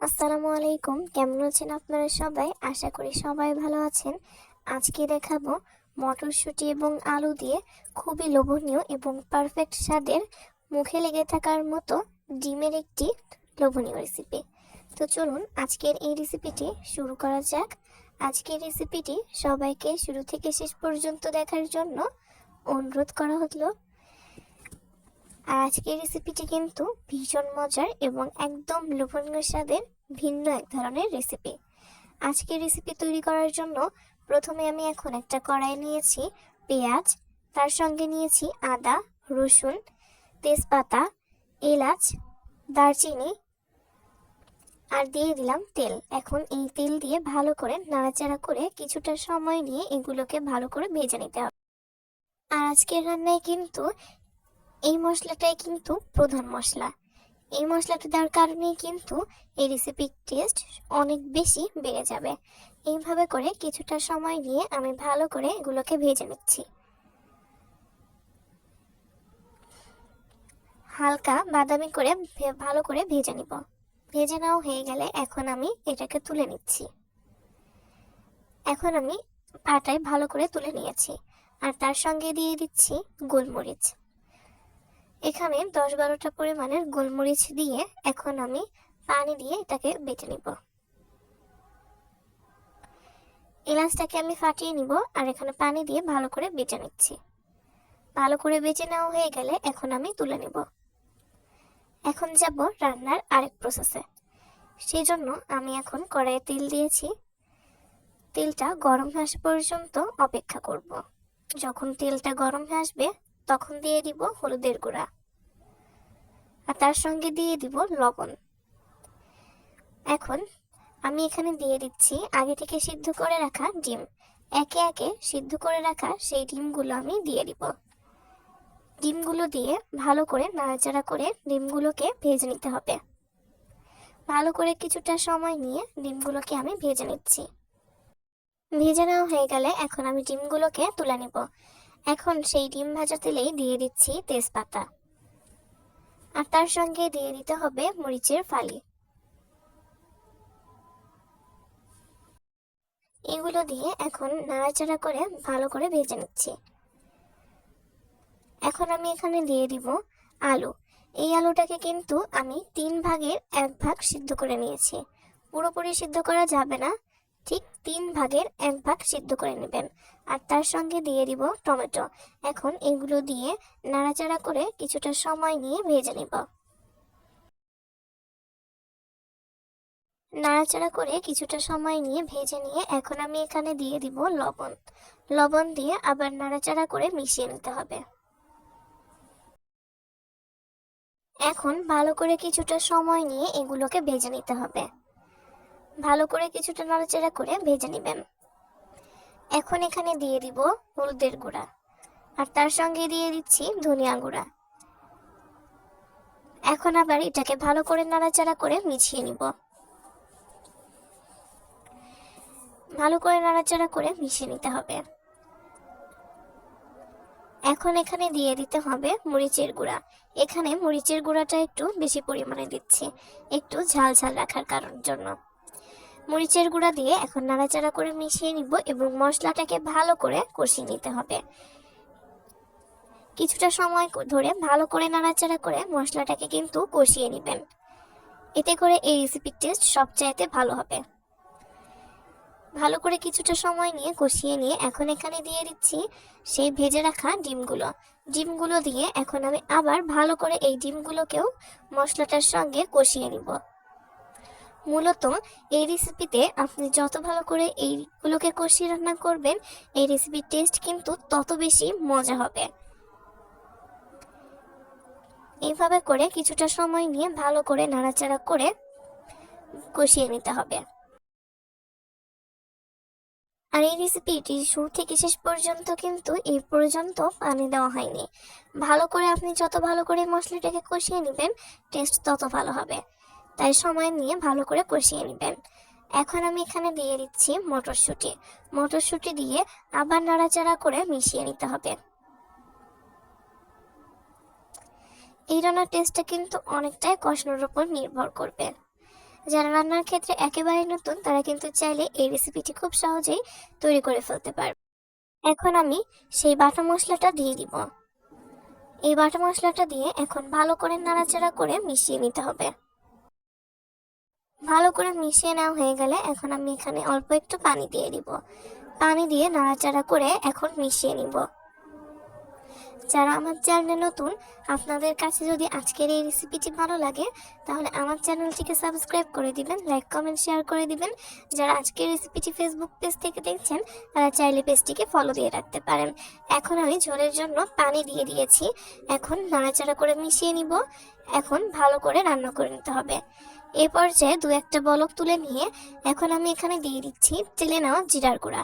আসসালামু আলাইকুম। কেমন আছেন আপনারা সবাই? আশা করি সবাই ভালো আছেন। আজকে দেখাবো মটরশুঁটি এবং আলু দিয়ে খুবই লোভনীয় এবং পারফেক্ট স্বাদের, মুখে লেগে থাকার মতো ডিমের একটি লোভনীয় রেসিপি। তো চলুন আজকের এই রেসিপিটি শুরু করা যাক। আজকের রেসিপিটি সবাইকে শুরু থেকে শেষ পর্যন্ত দেখার জন্য অনুরোধ করা হলো। আর আজকের রেসিপিটি কিন্তু ভীষণ মজার এবং একদম লোভনীয় স্বাদের ভিন্ন এক ধরনের রেসিপি। আজকের রেসিপি তৈরি করার জন্য প্রথমে আমি এখন একটা কড়াই নিয়েছি পেঁয়াজ, তার সঙ্গে নিয়েছি আদা, রসুন, তেজপাতা, এলাচ, দারচিনি আর দিয়ে দিলাম তেল। এখন এই তেল দিয়ে ভালো করে নাড়াচাড়া করে কিছুটা সময় নিয়ে এগুলোকে ভালো করে ভেজে নিতে হবে। আর আজকের রান্নায় কিন্তু এই মশলাটাই কিন্তু প্রধান মশলা। এই মশলাটা দেওয়ার কারণেই কিন্তু এই রেসিপির টেস্ট অনেক বেশি বেড়ে যাবে। এইভাবে করে কিছুটা সময় নিয়ে আমি ভালো করে এগুলোকে ভেজে নিচ্ছি। হালকা বাদামি করে ভালো করে ভেজে নিব। ভেজে নেওয়া হয়ে গেলে এখন আমি এটাকে তুলে নিচ্ছি। এখন আমি পাটায় ভালো করে তুলে নিয়েছি। আর তার সঙ্গে দিয়ে দিচ্ছি গোলমরিচ। এখানে 10-12টা পরিমাণের গোলমরিচ দিয়ে এখন আমি পানি দিয়ে এটাকে বেটে নিব। এলাচটাকে আমি ফাটিয়ে নিব আর এখানে পানি দিয়ে ভালো করে বেটে নিচ্ছি। ভালো করে বেটে নেওয়া হয়ে গেলে এখন আমি তুলে নিব। এখন যাব রান্নার আরেক প্রসেসে। সেই জন্য আমি এখন কড়াইয়ে তেল দিয়েছি। তেলটা গরম হয়ে আসা পর্যন্ত অপেক্ষা করব। যখন তেলটা গরম হয়ে আসবে তখন দিয়ে দিব হলুদের গুঁড়া আর তার সঙ্গে দিয়ে দিব লবণ। এখন আমি এখানে দিয়ে দিচ্ছি আগে থেকে সিদ্ধ করে রাখা ডিম। একে একে সিদ্ধ করে রাখা সেই ডিমগুলো আমি দিয়ে দিব। ডিমগুলো দিয়ে ভালো করে নাড়াচাড়া করে ডিমগুলোকে ভেজে নিতে হবে। ভালো করে কিছুটা সময় নিয়ে ডিমগুলোকে আমি ভেজে নিচ্ছি। ভেজে নেওয়া হয়ে গেলে এখন আমি ডিমগুলোকে তুলে নিব। এখন সেই ডিম ভাজা তেলেই দিয়ে দিচ্ছি তেজপাতা আর তার সঙ্গে দিয়ে দিতে হবে মরিচের ফালি। এগুলো দিয়ে এখন নাড়াচাড়া করে ভালো করে ভেজে নিচ্ছি। এখন আমি এখানে দিয়ে দিব আলু। এই আলুটাকে কিন্তু আমি 3 ভাগের 1 ভাগ সিদ্ধ করে নিয়েছি। পুরোপুরি সিদ্ধ করা যাবে না, ঠিক 3 ভাগের 1 ভাগ সিদ্ধ করে নেবেন। আর তার সঙ্গে দিয়ে দিব টমেটো। এখন এগুলো দিয়ে নাড়াচাড়া করে কিছুটা সময় নিয়ে ভেজে নিব। নাড়াচাড়া করে কিছুটা সময় নিয়ে ভেজে নিয়ে এখন আমি এখানে দিয়ে দিব লবণ। লবণ দিয়ে আবার নাড়াচাড়া করে মিশিয়ে নিতে হবে। এখন ভালো করে কিছুটা সময় নিয়ে এগুলোকে ভেজে নিতে হবে। ভালো করে কিছুটা নাড়াচাড়া করে ভেজে নেবেন। এখন এখানে দিয়ে দিব হলুদের গুঁড়া আর তার সঙ্গে দিয়ে দিচ্ছি ধনিয়া গুঁড়া। এখন আবার এটাকে ভালো করে নাড়াচাড়া করে মিশিয়ে নিব। ভালো করে নাড়াচাড়া করে মিশিয়ে নিতে হবে। এখন এখানে দিয়ে দিতে হবে মরিচের গুঁড়া। এখানে মরিচের গুঁড়াটা একটু বেশি পরিমাণে দিচ্ছি, একটু ঝাল ঝাল রাখার জন্য। মরিচের গুঁড়া দিয়ে এখন নাড়াচাড়া করে মিশিয়ে নিব এবং মশলাটাকে ভালো করে কষিয়ে নিতে হবে। কিছুটা সময় ধরে ভালো করে নাড়াচাড়া করে মশলাটাকে কিন্তু কষিয়ে নেবেন। এতে করে এই রেসিপির টেস্ট সবচাইতে ভালো হবে। ভালো করে কিছুটা সময় নিয়ে কষিয়ে নিয়ে এখন এখানে দিয়ে দিচ্ছি সেই ভেজে রাখা ডিমগুলো। ডিমগুলো দিয়ে এখন আমি আবার ভালো করে এই ডিমগুলোকেও মশলাটার সঙ্গে কষিয়ে নিব। মূলত এই রেসিপিতে আপনি যত ভালো করে এইগুলোকে কষিয়ে রান্না করবেন এই রেসিপির টেস্ট কিন্তু তত বেশি মজা হবে। এইভাবে করে কিছুটা সময় নিয়ে ভালো করে নাড়াচাড়া করে কষিয়ে নিতে হবে। আর এই রেসিপিটি শুরু থেকে শেষ পর্যন্ত কিন্তু এই পর্যন্ত পানি দেওয়া হয়নি। ভালো করে আপনি যত ভালো করে মশলাটাকে কষিয়ে নেবেন টেস্ট তত ভালো হবে। তাই সময় নিয়ে ভালো করে কষিয়ে নেবেন। এখন আমি এখানে দিয়ে দিচ্ছি মটরশুঁটি। মটরশুঁটি দিয়ে আবার নাড়াচাড়া করে মিশিয়ে নিতে হবে। এই রান্নার টেস্টটা কিন্তু অনেকটাই কষানোর উপর নির্ভর করবে। যারা রান্নার ক্ষেত্রে একেবারে নতুন তারা কিন্তু চাইলে এই রেসিপিটি খুব সহজেই তৈরি করে ফেলতে পারবে। এখন আমি সেই বাটা মশলাটা দিয়ে দিব। এই বাটা মশলাটা দিয়ে এখন ভালো করে নাড়াচাড়া করে মিশিয়ে নিতে হবে। ভালো করে মিশিয়ে নেওয়া হয়ে গেলে এখন আমি এখানে অল্প একটু পানি দিয়ে দিব। পানি দিয়ে নাড়াচাড়া করে এখন মিশিয়ে নিব। যারা আমার চ্যানেলে নতুন, আপনাদের কাছে যদি আজকের এই রেসিপিটি ভালো লাগে তাহলে আমার চ্যানেলটিকে সাবস্ক্রাইব করে দিবেন, লাইক কমেন্ট শেয়ার করে দিবেন। যারা আজকের রেসিপিটি ফেসবুক পেজ থেকে দেখছেন তারা চাইলে পেজটিকে ফলো দিয়ে রাখতে পারেন। এখন আমি ঝোলের জন্য পানি দিয়ে দিয়েছি। এখন নাড়াচাড়া করে মিশিয়ে নিব। এখন ভালো করে রান্না করে নিতে হবে। এই পর্যায়ে দু একটা বলক তুলে নিয়ে এখন আমি এখানে দিয়ে দিচ্ছি চেলে নেওয়া জিরার গুঁড়া।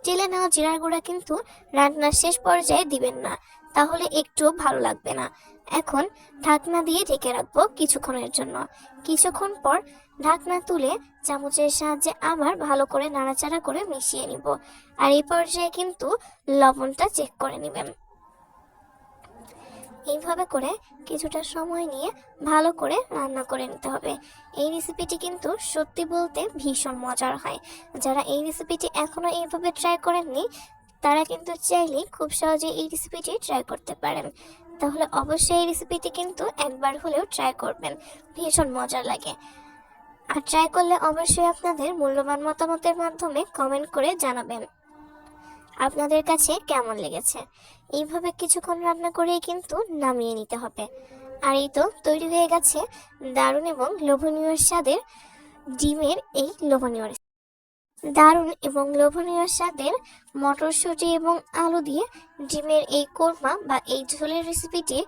চেলে নেওয়া জিরার গুঁড়া কিন্তু রান্নার শেষ পর্যায়ে দিবেন না, তাহলে একটু ভালো লাগবে না। এখন ঢাকনা দিয়ে ঢেকে রাখবো কিছুক্ষণের জন্য। কিছুক্ষণ পর ঢাকনা তুলে চামচের সাহায্যে আবার ভালো করে নাড়াচাড়া করে মিশিয়ে নিব। আর এই পর্যায়ে কিন্তু লবণটা চেক করে নেবেন। এইভাবে করে কিছুটা সময় নিয়ে ভালো করে রান্না করে নিতে হবে। এই রেসিপিটি কিন্তু সত্যি বলতে ভীষণ মজার হয়। যারা এই রেসিপিটি এখনো এইভাবে ট্রাই করেননি তারা কিন্তু চাইলেই খুব সহজে এই রেসিপিটি ট্রাই করতে পারেন। তাহলে অবশ্যই এই রেসিপিটি কিন্তু একবার হলেও ট্রাই করবেন, ভীষণ মজা লাগে। আর ট্রাই করলে অবশ্যই আপনাদের মূল্যবান মতামতের মাধ্যমে কমেন্ট করে জানাবেন আপনাদের কাছে কেমন লেগেছে। এইভাবে কিছুক্ষণ রান্না করেই কিন্তু নামিয়ে নিতে হবে। আর এই তো তৈরি হয়ে গেছে দারুণ এবং লোভনীয় স্বাদের ডিমের এই লোভনীয় দারুণ এবং লোভনীয় স্বাদের মটরশুঁটি এবং আলু দিয়ে ডিমের এই কোরমা বা এই ঝোলের রেসিপিটি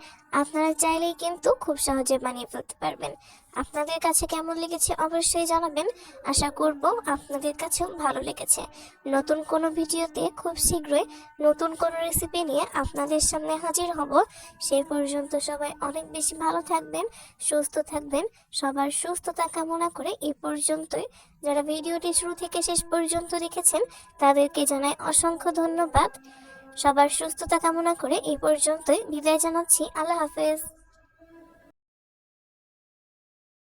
আপনারা চাইলেই কিন্তু খুব সহজে বানিয়ে ফেলতে পারবেন। আপনাদের কাছে কেমন লেগেছে অবশ্যই জানাবেন। আশা করব আপনাদের কাছেও ভালো লেগেছে। নতুন কোনো ভিডিওতে খুব শীঘ্রই নতুন কোনো রেসিপি নিয়ে আপনাদের সামনে হাজির হব। সেই পর্যন্ত সবাই অনেক বেশি ভালো থাকবেন, সুস্থ থাকবেন। সবার সুস্থতা কামনা করে এই পর্যন্তই। যারা ভিডিওটি শুরু থেকে শেষ পর্যন্ত দেখেছেন তাদেরকে জানাই অসংখ্য ধন্যবাদ। সবার সুস্থতা কামনা করে এই পর্যন্তই বিদায় জানাচ্ছি। আল্লাহ হাফেজ।